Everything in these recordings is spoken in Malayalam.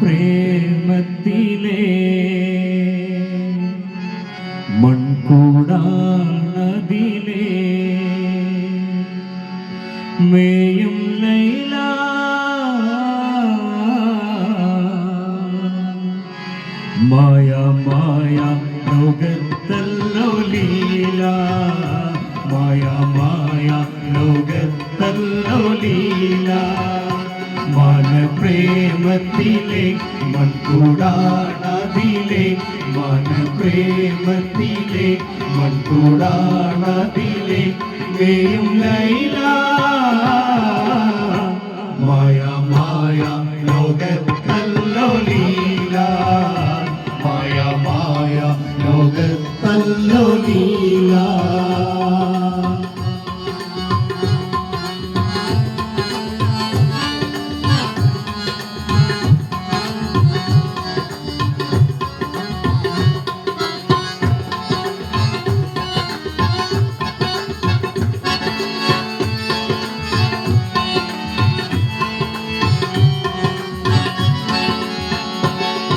പ്രേമത്തിലെ മൺകൂടാണതിലെ മേയും ലൈല മായ മായ ലോകത്തല്ലോ ലീല മായ മായ ലോകത്തല്ലോ ലീല മന പ്രേമത്തിലെ മൺകൂടാണതിലെ മന പ്രേമത്തിലെ മൺകൂടാണതിലെ മേയും ലൈല മായ മായ ലോകത്തല്ലോ ലീല മായ മായ ലോകത്തല്ലോ ലീല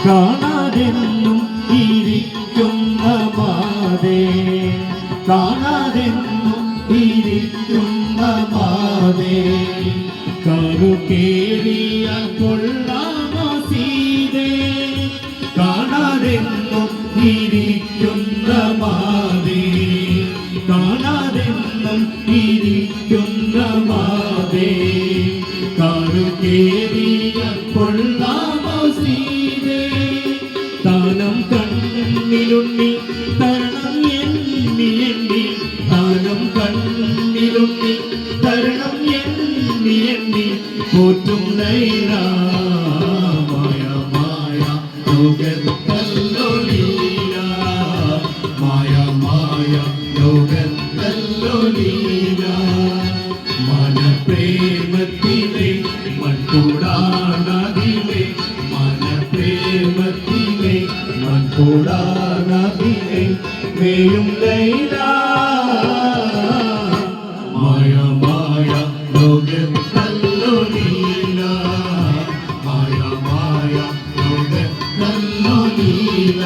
കാണാതെന്നും ഇരിക്കുന്ന മാതേ കാണാതെന്നും ഇരിക്കുന്ന മാതേ കറുകേറിയ കൊള്ളാമോ സീതേ കാണാതെന്നും ഇരിക്കുന്ന മാതേ കാണാതെന്നും ഇരിക്കുന്ന മാതേ കറുകേറിയ കൊള്ളാമോ സീതേ താനം കണ്ണിലുണ്ണി തരണം എണ്ണി എണ്ണി താനം കണ്ണിലുണ്ണി തരണം എണ്ണി എണ്ണി പോറ്റും ലൈല മായ മായ ലോകത്തല്ലോ ലീല മായ മായ ലോകത്തല്ലോ ലീല മന പ്രേമത്തിലെ മൺകൂടാണതിലെ മന പ്രേമത്തിലെ മൺകൂടാണതിലെ മേയും ലൈല മായ മായ ലോകത്തല്ലോ ലീല മായ മായ ലോകത്തല്ലോ ലീല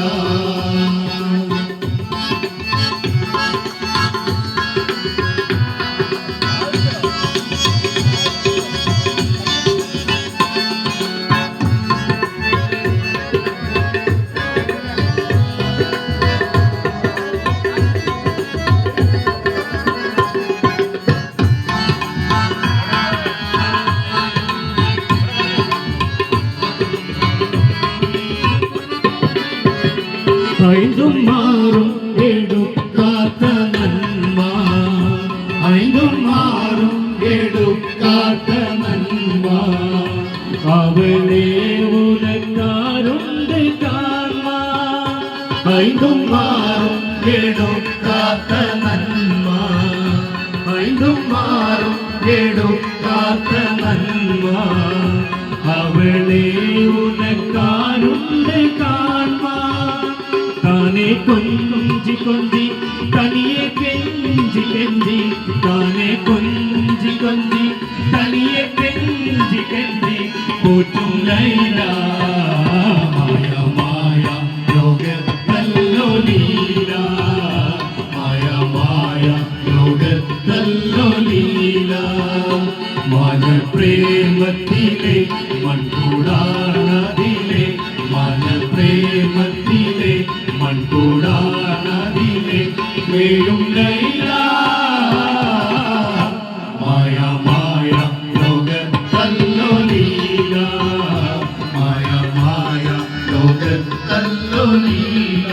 ഐന്തും മാറും എടുക്കാത്ത നന്മ ഐന്തും മാറും എടുക്കാത്ത നന്മ അവളെ ഉലക്കാറുണ്ട് കാൺമ ഐന്തും മാറും എടുക്കാത്ത നന്മ ഐന്തും മാറും എടുക്കാത്ത നന്മ അവളെ ഉലക്കാറുണ്ട് കാൺമ താനെ കൊഞ്ചി കൊഞ്ചി തനിയെ കെഞ്ചി കെഞ്ചി താനെ കൊഞ്ചി കൊഞ്ചി തനിയെ കെഞ്ചി കെഞ്ചി പോറ്റും ലൈല മായ മായ ലോകത്തല്ലോ ലീല മായ മായ ലോകത്തല്ലോ ലീല മന പ്രേമത്തിലെ മൺകൂടാണതിലെ മന പ്രേമത്തിലെ മൺകൂടാണതിലെ മേയും ലൈല മായ മായ ലോകത്തല്ലോ ലീല മായ മായ ലോകത്തല്ലോ ലീല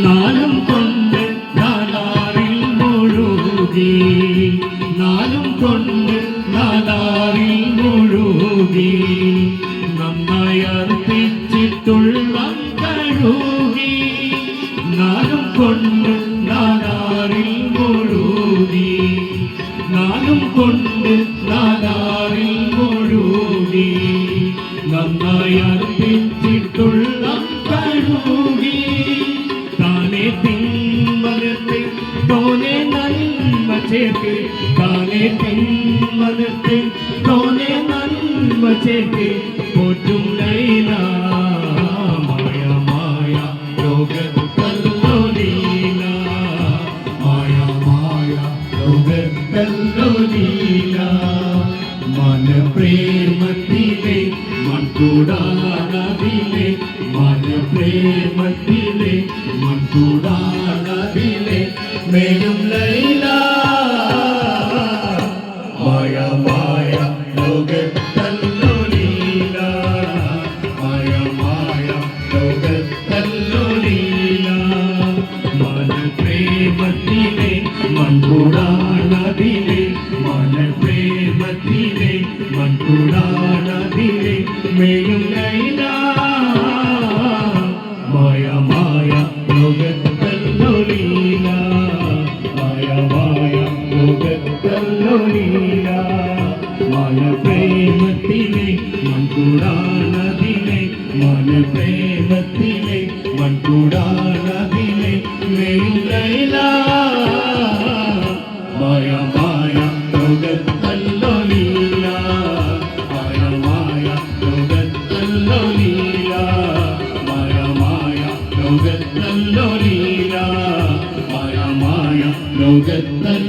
നാലും കൊണ്ട് നാലാറിൽ മുഴുകി നാലും കൊണ്ട് നാലാറിൽ മുഴുകി നന്നായ കൊണ്ട് നാദാറിൽ മുഴുകി നന്നായി അർപ്പിച്ചിട്ടുള്ള കഴുകി താനെ തിന്മനത്തെ തോനെ നന്മ ചേർത്ത് താനെ തിന്മനത്തെ തോനെ നന്മ ചേർത്ത് പോറ്റും ലൈല മായ മായ ലോകത്തല്ലോ ലീല മായ മായ ലോകത്തല്ലോ ലീല മന പ്രേമത്തിലെ മൺകൂടാനതിലെ മന പ്രേമത്തിലെ മൺകൂടാനതിലെ മേലും ലൈല മായ മായ ലോകത്തല്ലോ ലീല മായ മായ ലോകത്തല്ലോ ലീല മന പ്രേമത്തിലെ മൺകൂടാനതിലെ മന പ്രേമത്തിലെ മൺകൂടാനതിലെ മേലും ലൈല മായ മായ ലോകത്തല്ലോ ലീല മായ മായ ലോകത്തല്ലോ ലീല മന പ്രേമത്തിലെ മൺകൂടാനതിലെ മന പ്രേമത്തിലെ മൺകൂടാനതിലെ മേലും ലൈല മായ മായ ലോകത്തല്ലോ ലീല മായ മായ ലോകത്തല്ലോ ലീല മായ മായ ലോകത്തല്ലോ ലീല മായ മായ ലോകത്തല്ലോ